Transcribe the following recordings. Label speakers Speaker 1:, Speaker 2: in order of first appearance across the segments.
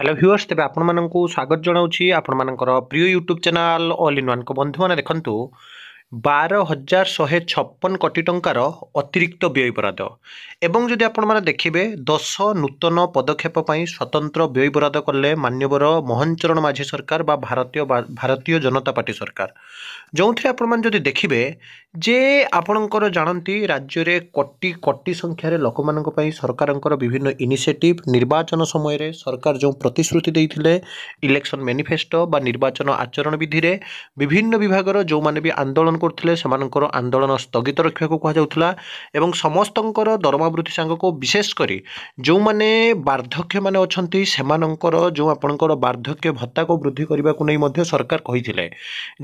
Speaker 1: Hello viewers तेज आपण स्वागत जनाऊँगी आपण प्रिय YouTube channel all in one को बंधु मैंने देखु 12,156 कोटी टंकार अतिरिक्त व्यय बराद एवं जदि आपण मैंने देखिए 10 नूतन पदक्षेप स्वतंत्र व्यय बराद कले मान्यवर मोहन चरण माझी सरकार बा भारतीय जनता पार्टी सरकार जो थे आपण जदि देखिए जे आपणकर जानती राज्य में कोटी कोटी संख्यार लोक मान सरकार विभिन्न इनिशिएटिव निर्वाचन समय सरकार जो प्रतिश्रुति देते इलेक्शन मैनिफेस्टो बा निर्वाचन आचरण विधि में विभिन्न विभाग जो मैंने भी आंदोलन करते आंदोलन स्थगित रखा कहुला एवं समस्त दरमा वृद्धि सांग को विशेषकर जो मैंने वार्धक्य मान अच्छा जो आपणकर वार्धक्य भत्ता को वृद्धि करने को नहीं सरकार कही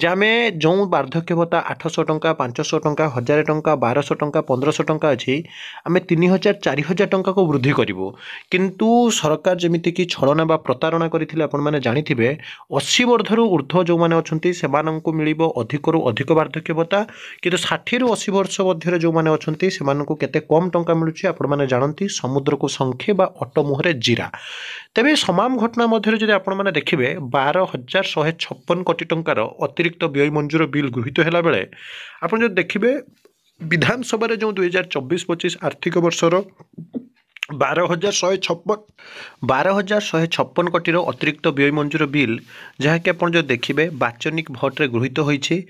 Speaker 1: आम जो वार्धक्य भत्ता 800 टंका 500 टंका 1000 टंका 1200 टंका 1500 टंका अच्छी आम 3000 4000 टंका को वृद्धि करूँ किंतु सरकार जमीती कि छलना बा प्रतारणा करते आपने जाथे 80 वर्षर ऊर्ध्व जो मैंने अच्छा मिल अधिकरू अधिक वार्धक्य भत्ता किंतु 60 ରୁ 80 वर्ष मध्य जो मैंने अच्छा से कम टंका मिलूँ आपण जानती समुद्र को संखे बा अटो मुहरे जीरा तेरे समान घटना मध्य जब आपने देखिए 12,156 कोटी टंकार अतिरिक्त व्यय मंजूर बिल गृहीत है बेले आप देखिए विधानसभा जो 2024-25 आर्थिक वर्षर 12,156 कोटी अतिरिक्त व्यय मंजूर बिल जहाँकि आप जो देखिए वाचनिक भोट्रे गृहीत होती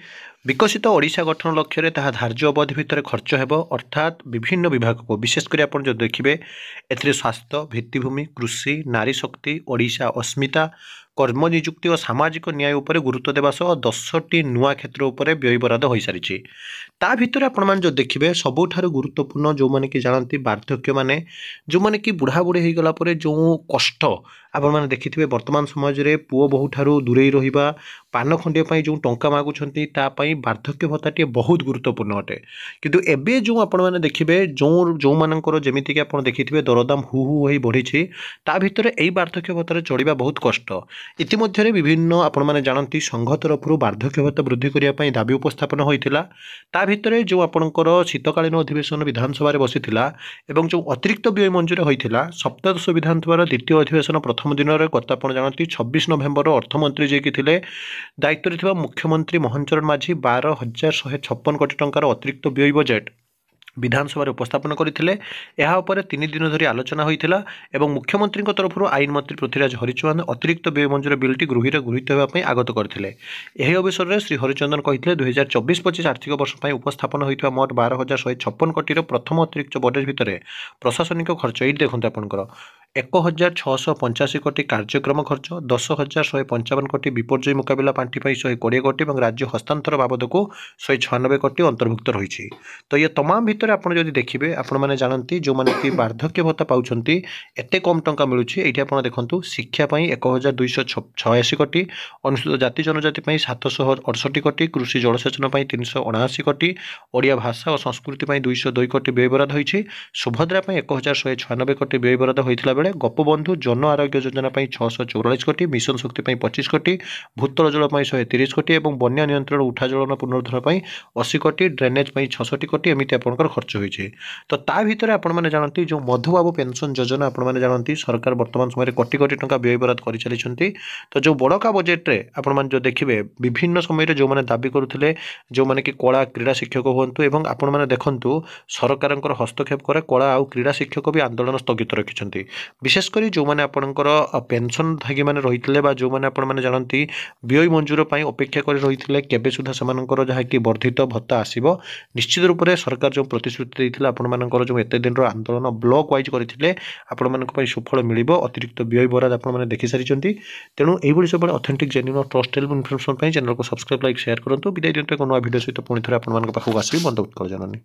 Speaker 1: विकसित ओडिशा गठन लक्ष्य में ताहा धार्य अवधि भितर खर्च हेब अर्थात विभिन्न विभाग को विशेषकर आप जो देखिए ए स्वास्थ्य भित्तिभूमि कृषि नारी शक्ति ओडिशा अस्मिता कर्म नियुक्ति और सामाजिक न्याय उपर गुरुत्व देवा सह 10टी नुआ क्षेत्र उपर व्यय बराद हो सारी ता भितर आपण जो देखिए सबुठ गुरुत्वपूर्ण जो मैंने कि जानती वार्धक्य माने जो मैंने कि बुढ़ा बुढ़ी हो गला जो कष्ट आपण मैंने देखिए वर्तमान समाज में पुओ बहु ठारू दूरे रहिबा पान खंडिया जो टंका मागुंट वार्धक्य भत्ताटी बहुत गुरुत्वपूर्ण अटे किंतु एबे जो आपण मैंने देखिए जो मानकर जमीती कि आप देखिए दरदाम हु हु हो बढ़ी ता भितर यही वार्धक्य भत्तार चढ़ा बहुत कष्ट इतिमध्य विभिन्न आपण मैंने जानती संघ तरफ वार्धक्य भत्ता वृद्धि करने दाबी उपस्थापन होता ता भितर जो आपणकर शीतकालीन अधिवेशन विधानसभा बसीला एवं जो अतिरिक्त व्यय मंजूर होता सप्तदश विधानसभा द्वितीय अधिवेशन प्रथम दिन में गत आप जानती 26 नवेम्बर अर्थमंत्री जी थे दायित्व मुख्यमंत्री मोहन चरण माझी 12,156 कोटी टंकार अतिरिक्त व्यय बजेट विधानसभा उपस्थापन करते 3 दिन धरी आलोचना होता एवं मुख्यमंत्री तरफ आईन मंत्री पृथ्वीराज हरिचंदन अतिरिक्त व्यय मंजूर बिलटी गृहीत होगापी आगत करते यह अवसर में श्री हरिचंदन कहते 2024-25 आर्थिक वर्ष पर उपस्थापन होता मोट 12,156 कोटी प्रथम अतिरिक्त बजेट भितर प्रशासनिक खर्च ये देखते आपंकर 1,685 कोटी कार्यक्रम खर्च 10,155 कोटी विपर्यय मुकाबला पांठि 120 कोटी और राज्य हस्तांतर बाबद को 196 कोटी अंतर्भुक्त रही तो ये तमाम भितर आप देखिए आपण मैंने जानती जो मैंने कि वार्धक्य भत्ता पाँच एत कम टंका मिलूँ ये आप देखूँ शिक्षापी 1,286 कोटी अनुसूचित जाति जनजाति 768 कोटी कृषि जलसेचन 379 कोटी ओडिया भाषा और संस्कृति 202 कोटी व्यय बराद होती सुभद्रा 1,196 कोटी व्यय बराद होता बेले गोपबंधु जन आरोग्य योजना 644 कोटी मिशन शक्ति 25 कोटी भूतल जल 130 कोटी और बन्या नियंत्रण उठा जलन पुनरुद्धार 80 कोटी ड्रेनेज 66 कोटी एमती आपंकर खर्च होती तो ता भितर आपने जानती जो मधुबाबू पेंशन योजना आपने जानती सरकार वर्तमान समय कोटी कोटी टंका व्यय बराद कर चली तो जो बड़का बजेट्रे आपण जो देखिए विभिन्न समय जो मैंने दाबी करुले जो मैंने कि कला क्रीड़ा शिक्षक हूँ आपण मैंने देखूँ सरकार हस्तक्षेप करे कला आउ क्रीड़ा शिक्षक भी आंदोलन स्थगित रखिंट विशेषकर जो मैंने आपणकर पेंशन धागी मैंने रही जो मैंने आपने जानती व्यय मंजूर पर अपेक्षा कर रही केबे सुधा से जहाँकि वर्धित भत्ता आसब निश्चित रूप से सरकार जो प्रतिश्रुति देते आपर जो एत दिन आंदोलन ब्लॉक वाइज करते आपण सुफल मिल अतिरिक्त व्यय बराद आपने देखी सारी तेणु यही सब ऑथेंटिक जेन्युइन और ट्रस्टेबल इनफॉरमेशन चैनल को सब्सक्राइब लाइक शेयर करूँ विदाय दिखाते एक नया वीडियो सहित पुणी थे आपको आसवि बंद उत्कल जननी।